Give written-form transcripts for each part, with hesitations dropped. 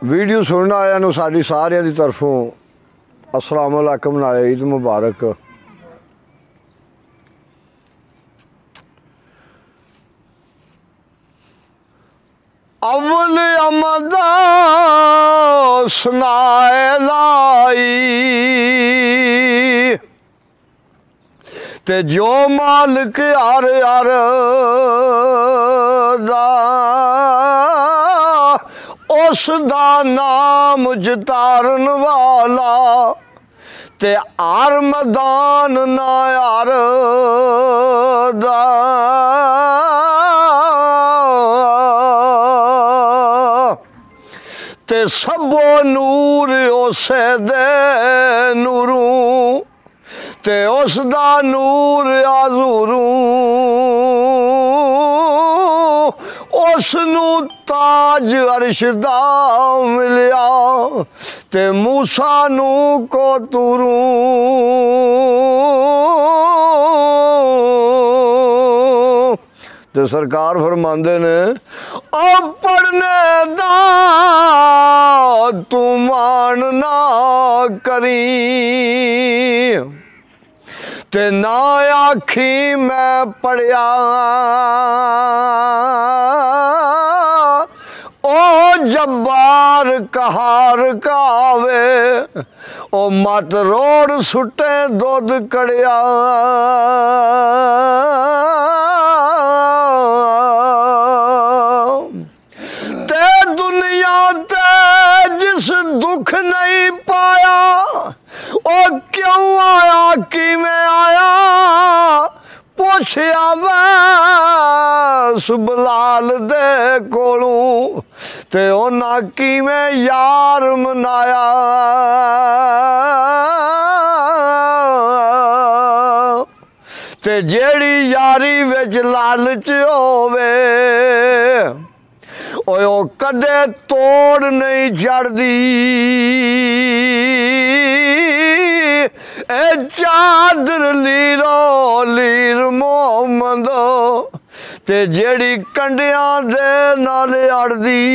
Video सुनने आया साड़ी सारिया की तरफों अस्सलाम वालेकुम नाले ईद मुबारक। अव्वल अमदा सुनाए लाई ते जो मालिक यार यार दा उस दा नाम जतारन वाला ते हर मैदान ना यार दा ते सबो नूर उसे दे नूरों ते उस दा नूर आजूरू उसनू ताज अर्श दा मिलिया ते मूसा नू को तुरू ते सरकार फरमांदे ने ओ पढ़ने दा तू मान ना करी ते ना आखी मैं पढ़िया ओ जब्बार कहार कावे ओ मत रोड़ सुटे दुध कड़िया ते दुनिया ते जिस दुख नहीं पाया ओ क्यों आया कि मैं आया पुछया वैस बलाल दे कोलों ते उन्हां की मैं यार मनाया ते जेड़ी यारी विच लालच होवे ओ कदे तोड़ नहीं चढ़दी ए चादर लीरो लीर मोहम्मद ते जेड़ी कंडियां दे नाल अड़दी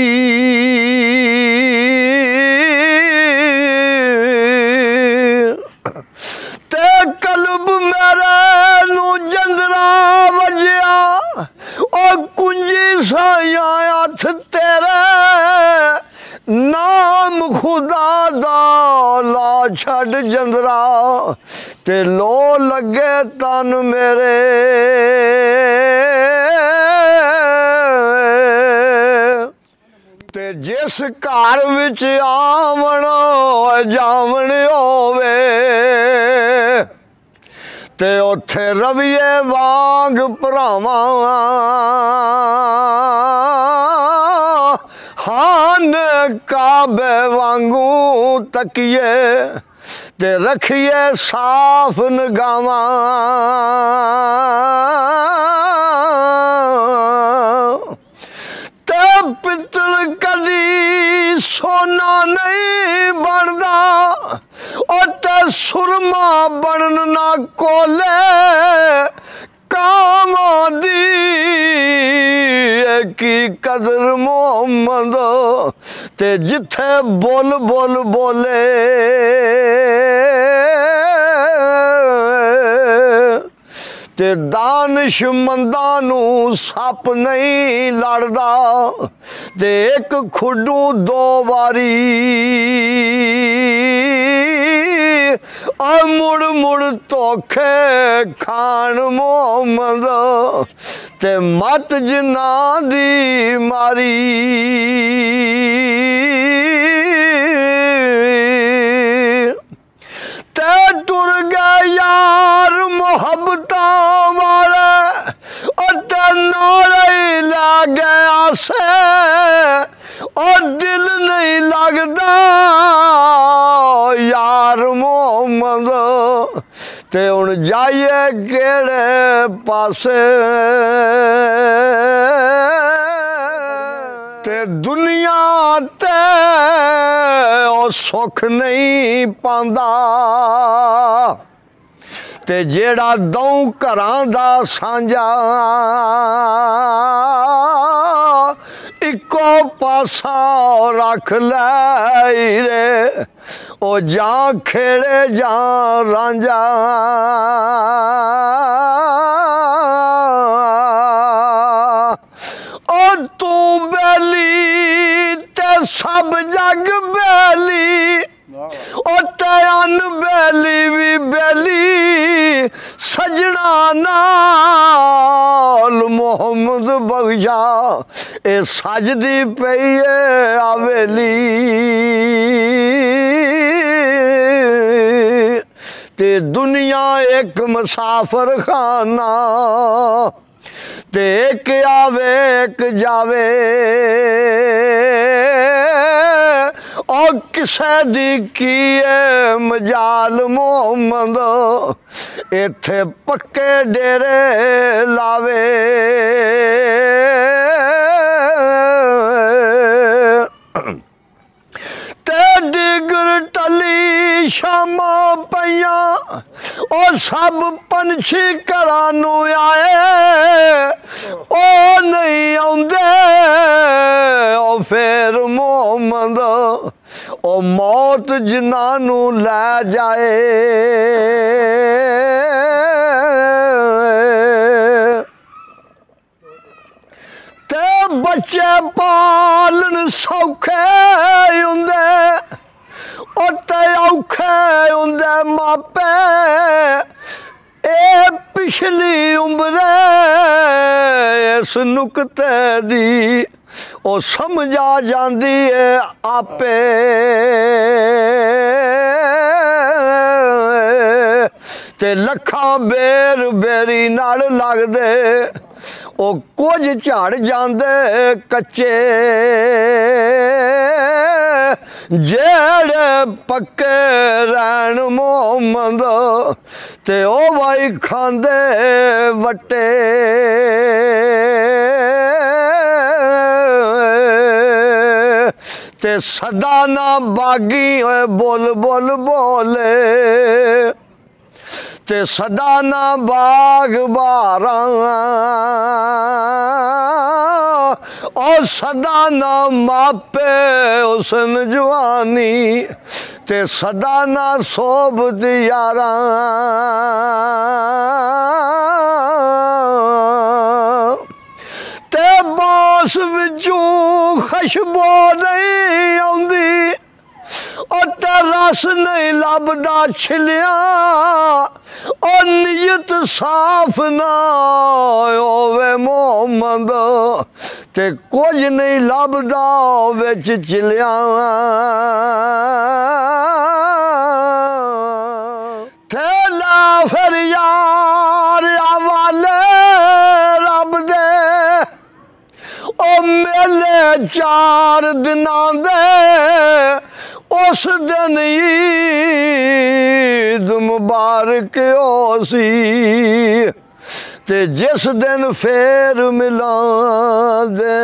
ते कल्ब मेरे नू जंदरा वजया ओ कुंजी साया हथ तेरे नाम खुदा दा ला छड़ जंदरा ते लो लगे तन मेरे ते जिस घर विच आवन जावन होवे ते उथे रविए वांग भरावां हान काबे वांगू तकिए ते रखिए साफ निगावां ते पितल कदी सोना नहीं बनदा और ते सुरमा बनन ना कोले काम दी की कदर मोहम्मद ते जिथे बोल बोल बोले ते दानिशमंदा नू सप नहीं लड़दा ते एक खुडू दो बारी और मुड़ मुड़ धोखे खान मोहम्मद ते मत जिन्ना दी मारी ते टुर गए यार मोहब्बता वाले और ते नाले ला गया से और दिल नहीं लगदा यार मोहम्मद ते हुण जाइए केड़े पासे ते दुनिया ते ओ सुख नहीं पांदा ते जेड़ा दौं घरां दा सांझा इको पासा रख लै रे ओ जां खेड़े जां रांझा ओ तू बैली ते सब जग बैली ओ तैन बैली भी बैली सजना नाल मोहम्मद बख्शा ए सजदी पई है हवेली ते दुनिया एक मुसाफर खाना ते एक आवे एक जावे और किसे दी की मजाल मोहम्मद इथे पक्के डेरे लावे ते डिगर टली शामा पईया ओ सब पंछी घरां नू आए ओ नहीं आउंदे ओ फिर मोहम्मद ओ मौत जिन्हां नू लै जाए ते बच्चे पालन सौखे हुंदे ओ ते औखे हुंदे मापे ए पिछली उम्रे इस नुकते दी ओ समझ आ जांदी है आपे ते लखां बेर बेरी नाल लगदे ओ कुछ झाड़ जांदे कच्चे जेड़े पक्के रैन मोहम्मद ते ओ भाई खांदे वट्टे ते सदा ना बागी बोल बोल बोले ते सदा ना बाग बारा और सदा ना मापे हुसन जवानी ते सदा ना सोबत यारा ते बांस विचों खुशबू नहीं आउंदी ओ ते रस नहीं लभदा छिलिया ओ नियत साफ ना होवे मोहम्मद ते कुछ नहीं लभदा विच चिलिया ते ला फिर यार हवाले रब दे ओ मेले 4 दिनां दे उस दिन ईद मुबारक होसी ते जिस दिन फेर मिलां दे